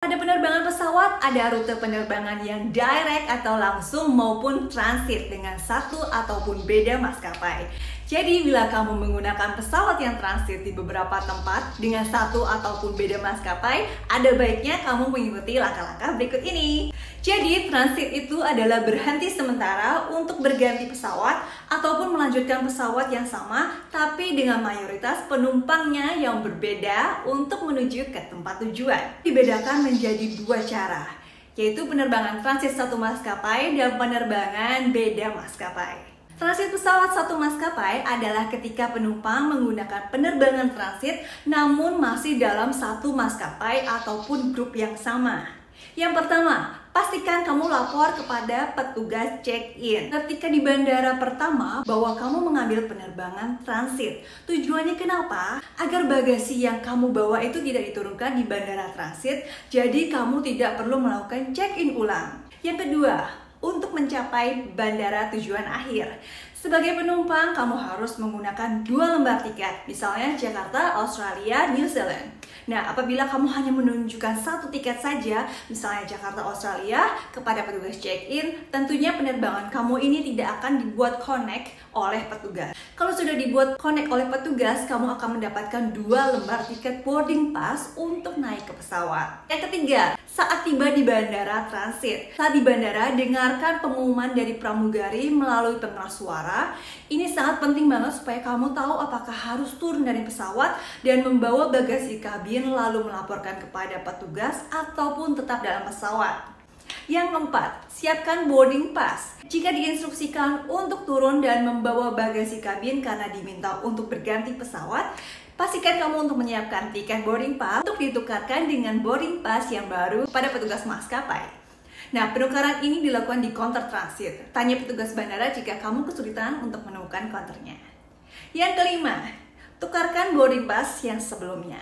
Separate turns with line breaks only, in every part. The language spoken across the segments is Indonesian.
Pada penerbangan pesawat, ada rute penerbangan yang direct atau langsung maupun transit dengan satu ataupun beda maskapai. Jadi bila kamu menggunakan pesawat yang transit di beberapa tempat dengan satu ataupun beda maskapai, ada baiknya kamu mengikuti langkah-langkah berikut ini. Jadi transit itu adalah berhenti sementara untuk berganti pesawat ataupun melanjutkan pesawat yang sama tapi dengan mayoritas penumpangnya yang berbeda untuk menuju ke tempat tujuan. Dibedakan menjadi dua cara, yaitu penerbangan transit satu maskapai dan penerbangan beda maskapai. Transit pesawat satu maskapai adalah ketika penumpang menggunakan penerbangan transit namun masih dalam satu maskapai ataupun grup yang sama. Yang pertama, pastikan kamu lapor kepada petugas check-in ketika di bandara pertama bahwa kamu mengambil penerbangan transit. Tujuannya kenapa? Agar bagasi yang kamu bawa itu tidak diturunkan di bandara transit, jadi kamu tidak perlu melakukan check-in ulang. Yang kedua, untuk mencapai bandara tujuan akhir. Sebagai penumpang, kamu harus menggunakan 2 lembar tiket, misalnya Jakarta, Australia, New Zealand. Nah, apabila kamu hanya menunjukkan 1 tiket saja, misalnya Jakarta, Australia, kepada petugas check-in, tentunya penerbangan kamu ini tidak akan dibuat connect oleh petugas. Kalau sudah dibuat connect oleh petugas, kamu akan mendapatkan 2 lembar tiket boarding pass untuk naik ke pesawat. Yang ketiga, saat tiba di bandara transit. Saat di bandara, dengarkan pengumuman dari pramugari melalui pengeras suara. Ini sangat penting banget supaya kamu tahu apakah harus turun dari pesawat dan membawa bagasi kabin lalu melaporkan kepada petugas ataupun tetap dalam pesawat. Yang keempat, siapkan boarding pass. Jika diinstruksikan untuk turun dan membawa bagasi kabin karena diminta untuk berganti pesawat, pastikan kamu untuk menyiapkan tiket boarding pass untuk ditukarkan dengan boarding pass yang baru pada petugas maskapai. Nah, penukaran ini dilakukan di counter transit. Tanya petugas bandara jika kamu kesulitan untuk menemukan counternya. Yang kelima, tukarkan boarding pass yang sebelumnya.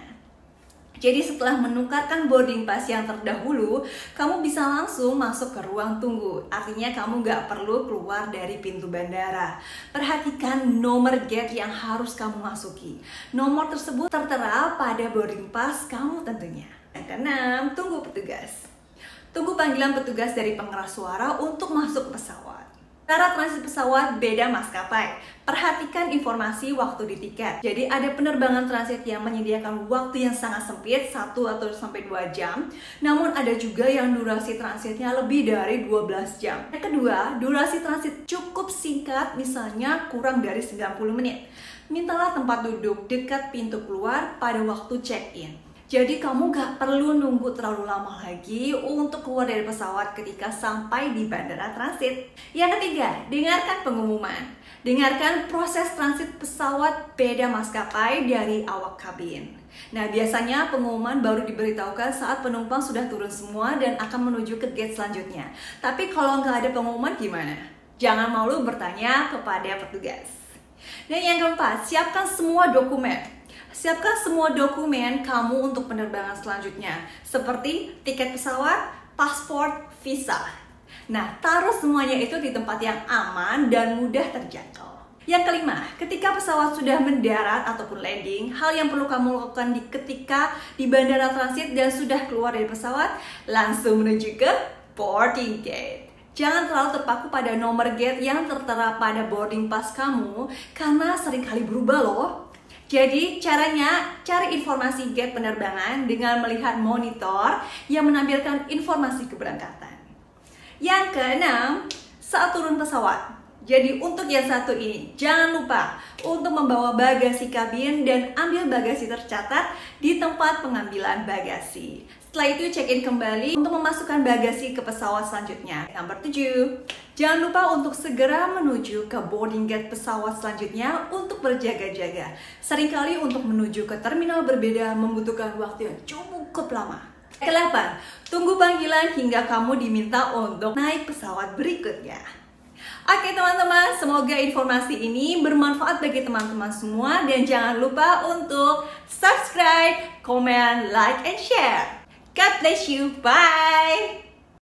Jadi setelah menukarkan boarding pass yang terdahulu, kamu bisa langsung masuk ke ruang tunggu. Artinya kamu nggak perlu keluar dari pintu bandara. Perhatikan nomor gate yang harus kamu masuki. Nomor tersebut tertera pada boarding pass kamu tentunya. Yang keenam, tunggu petugas. Tunggu panggilan petugas dari pengeras suara untuk masuk ke pesawat. Cara transit pesawat beda maskapai. Perhatikan informasi waktu di tiket. Jadi ada penerbangan transit yang menyediakan waktu yang sangat sempit, 1 atau sampai 2 jam. Namun ada juga yang durasi transitnya lebih dari 12 jam. Yang kedua, durasi transit cukup singkat, misalnya kurang dari 90 menit. Mintalah tempat duduk dekat pintu keluar pada waktu check-in. Jadi kamu gak perlu nunggu terlalu lama lagi untuk keluar dari pesawat ketika sampai di bandara transit. Yang ketiga, dengarkan pengumuman. Dengarkan proses transit pesawat beda maskapai dari awak kabin. Nah, biasanya pengumuman baru diberitahukan saat penumpang sudah turun semua dan akan menuju ke gate selanjutnya. Tapi kalau nggak ada pengumuman gimana? Jangan malu bertanya kepada petugas. Dan yang keempat, siapkan semua dokumen. Siapkan semua dokumen kamu untuk penerbangan selanjutnya, seperti tiket pesawat, paspor, visa. Nah, taruh semuanya itu di tempat yang aman dan mudah terjangkau. Yang kelima, ketika pesawat sudah mendarat ataupun landing, hal yang perlu kamu lakukan ketika di bandara transit dan sudah keluar dari pesawat, langsung menuju ke boarding gate. Jangan terlalu terpaku pada nomor gate yang tertera pada boarding pass kamu, karena seringkali berubah loh. Jadi caranya, cari informasi gate penerbangan dengan melihat monitor yang menampilkan informasi keberangkatan. Yang keenam, saat turun pesawat. Jadi untuk yang satu ini, jangan lupa untuk membawa bagasi kabin dan ambil bagasi tercatat di tempat pengambilan bagasi. Setelah itu check-in kembali untuk memasukkan bagasi ke pesawat selanjutnya. Nomor 7, jangan lupa untuk segera menuju ke boarding gate pesawat selanjutnya untuk berjaga-jaga. Seringkali untuk menuju ke terminal berbeda membutuhkan waktu yang cukup lama. Ke-8, tunggu panggilan hingga kamu diminta untuk naik pesawat berikutnya. Oke teman-teman, semoga informasi ini bermanfaat bagi teman-teman semua dan jangan lupa untuk subscribe, comment, like, and share. God bless you. Bye.